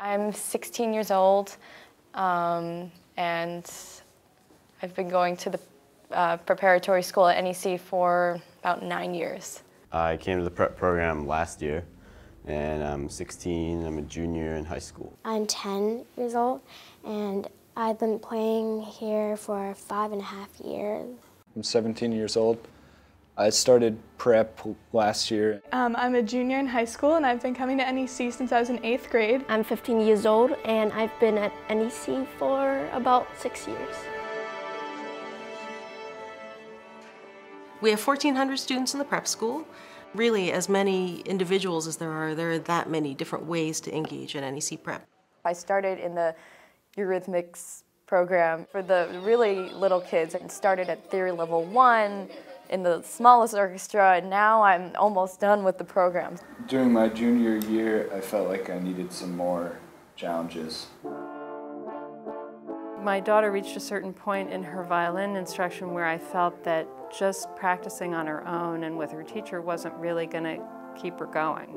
I'm 16 years old, and I've been going to the preparatory school at NEC for about 9 years. I came to the prep program last year, and I'm 16, I'm a junior in high school. I'm 10 years old, and I've been playing here for 5.5 years. I'm 17 years old. I started prep last year. I'm a junior in high school, and I've been coming to NEC since I was in 8th grade. I'm 15 years old, and I've been at NEC for about 6 years. We have 1,400 students in the prep school. Really, as many individuals as there are that many different ways to engage in NEC Prep. I started in the Eurythmics program for the really little kids and started at Theory Level 1 in the smallest orchestra, and now I'm almost done with the program. During my junior year, I felt like I needed some more challenges. My daughter reached a certain point in her violin instruction where I felt that just practicing on her own and with her teacher wasn't really going to keep her going.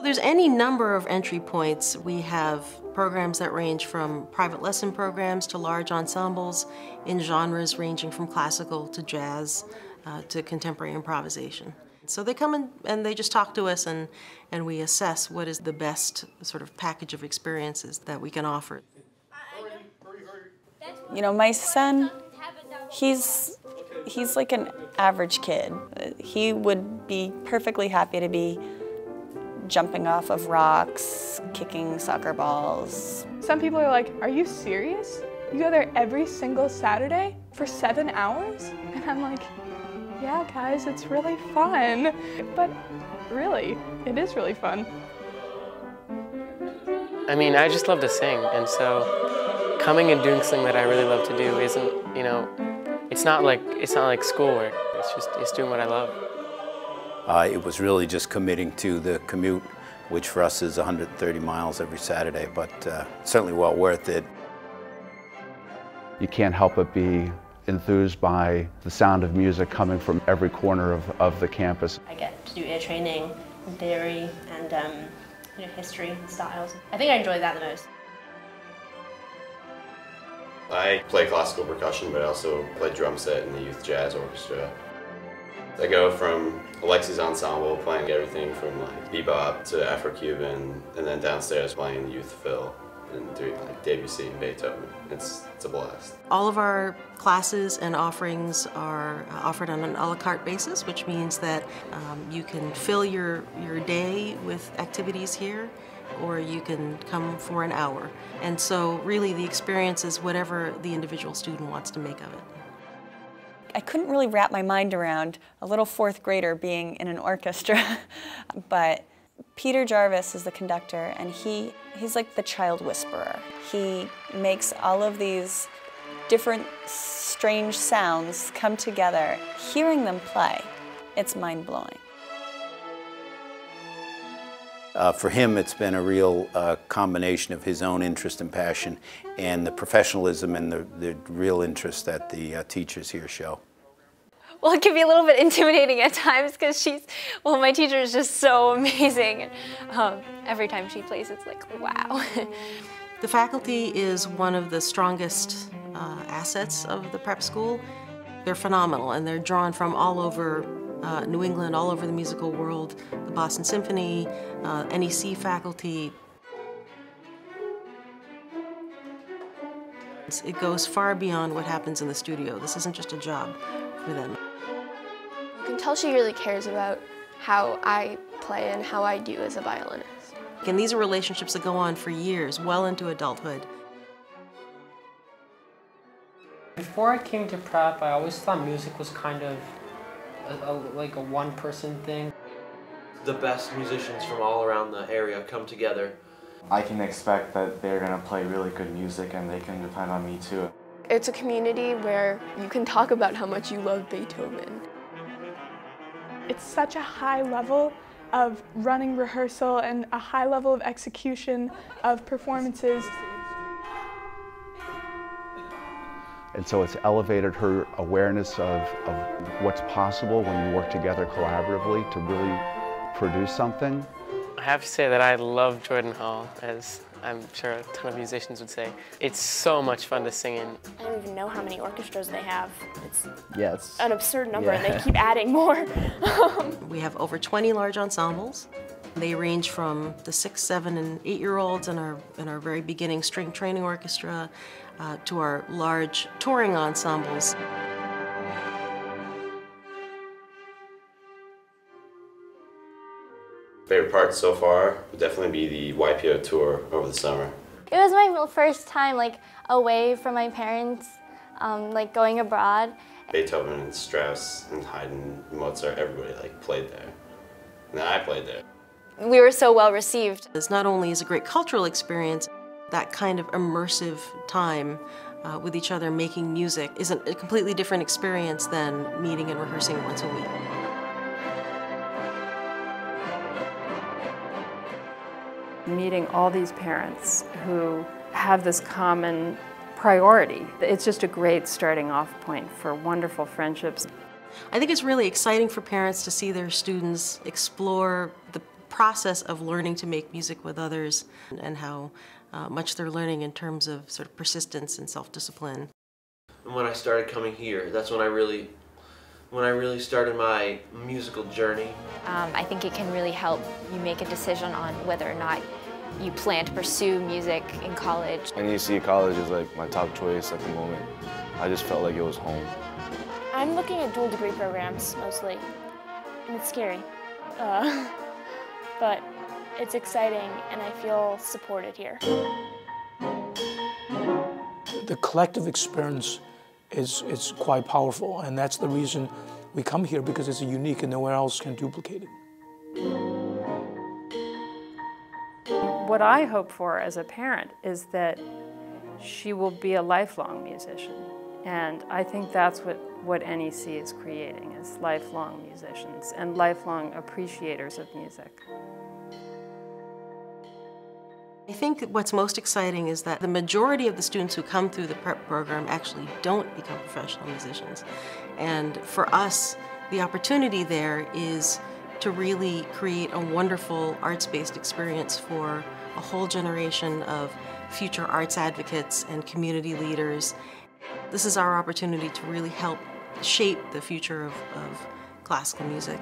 There's any number of entry points. We have programs that range from private lesson programs to large ensembles in genres ranging from classical to jazz to contemporary improvisation. So they come in and they just talk to us, and we assess what is the best sort of package of experiences that we can offer. You know, my son, he's like an average kid. He would be perfectly happy to be jumping off of rocks, kicking soccer balls. Some people are like, "Are you serious? You go there every single Saturday for 7 hours?" And I'm like, "Yeah, guys, it's really fun." But really, it is really fun. I mean, I just love to sing, and so coming and doing something that I really love to do isn't, you know, it's not like schoolwork. It's doing what I love. It was really just committing to the commute, which for us is 130 miles every Saturday, but certainly well worth it. You can't help but be enthused by the sound of music coming from every corner of the campus. I get to do ear training, and theory, and history and styles. I think I enjoy that the most. I play classical percussion, but I also play drum set in the youth jazz orchestra. I go from Alexi's ensemble, playing everything from like bebop to Afro-Cuban, and then downstairs playing the youth fill and doing like Debussy and Beethoven. It's a blast. All of our classes and offerings are offered on an a la carte basis, which means that you can fill your day with activities here, or you can come for an hour. And so really the experience is whatever the individual student wants to make of it. I couldn't really wrap my mind around a little 4th grader being in an orchestra, but Peter Jarvis is the conductor, and he's like the child whisperer. He makes all of these different strange sounds come together. Hearing them play, it's mind-blowing. For him, it's been a real combination of his own interest and passion and the professionalism and the real interest that the teachers here show. Well, it can be a little bit intimidating at times because my teacher is just so amazing. Every time she plays, it's like, wow. The faculty is one of the strongest assets of the prep school. They're phenomenal, and they're drawn from all over New England, all over the musical world, the Boston Symphony, NEC faculty. It goes far beyond what happens in the studio. This isn't just a job for them. You can tell she really cares about how I play and how I do as a violinist. And these are relationships that go on for years, well into adulthood. Before I came to prep, I always thought music was kind of like a one-person thing. The best musicians from all around the area come together. I can expect that they're going to play really good music, and they can depend on me too. It's a community where you can talk about how much you love Beethoven. It's such a high level of running rehearsal and a high level of execution of performances. And so it's elevated her awareness of what's possible when you work together collaboratively to really produce something. I have to say that I love Jordan Hall, as I'm sure a ton of musicians would say. It's so much fun to sing in. I don't even know how many orchestras they have. It's an absurd number, and they keep adding more. We have over 20 large ensembles. They range from the 6, 7, and 8-year-olds in our very beginning string training orchestra to our large touring ensembles. Favorite part so far would definitely be the YPO tour over the summer. It was my first time away from my parents, going abroad. Beethoven and Strauss and Haydn, Mozart, everybody played there. And I played there. We were so well received. This not only is a great cultural experience, that kind of immersive time with each other making music is a completely different experience than meeting and rehearsing once a week. Meeting all these parents who have this common priority. It's just a great starting off point for wonderful friendships. I think it's really exciting for parents to see their students explore the process of learning to make music with others and how much they're learning in terms of sort of persistence and self-discipline. And when I started coming here, that's when I really started my musical journey. I think it can really help you make a decision on whether or not you plan to pursue music in college. NEC College is my top choice at the moment. I just felt like it was home. I'm looking at dual degree programs mostly, and it's scary. But it's exciting, and I feel supported here. The collective experience is quite powerful, and that's the reason we come here, because it's unique and nowhere else can duplicate it. What I hope for as a parent is that she will be a lifelong musician. And I think that's what NEC is creating, is lifelong musicians and lifelong appreciators of music. I think what's most exciting is that the majority of the students who come through the prep program actually don't become professional musicians. And for us, the opportunity there is to really create a wonderful arts-based experience for a whole generation of future arts advocates and community leaders. This is our opportunity to really help shape the future of classical music.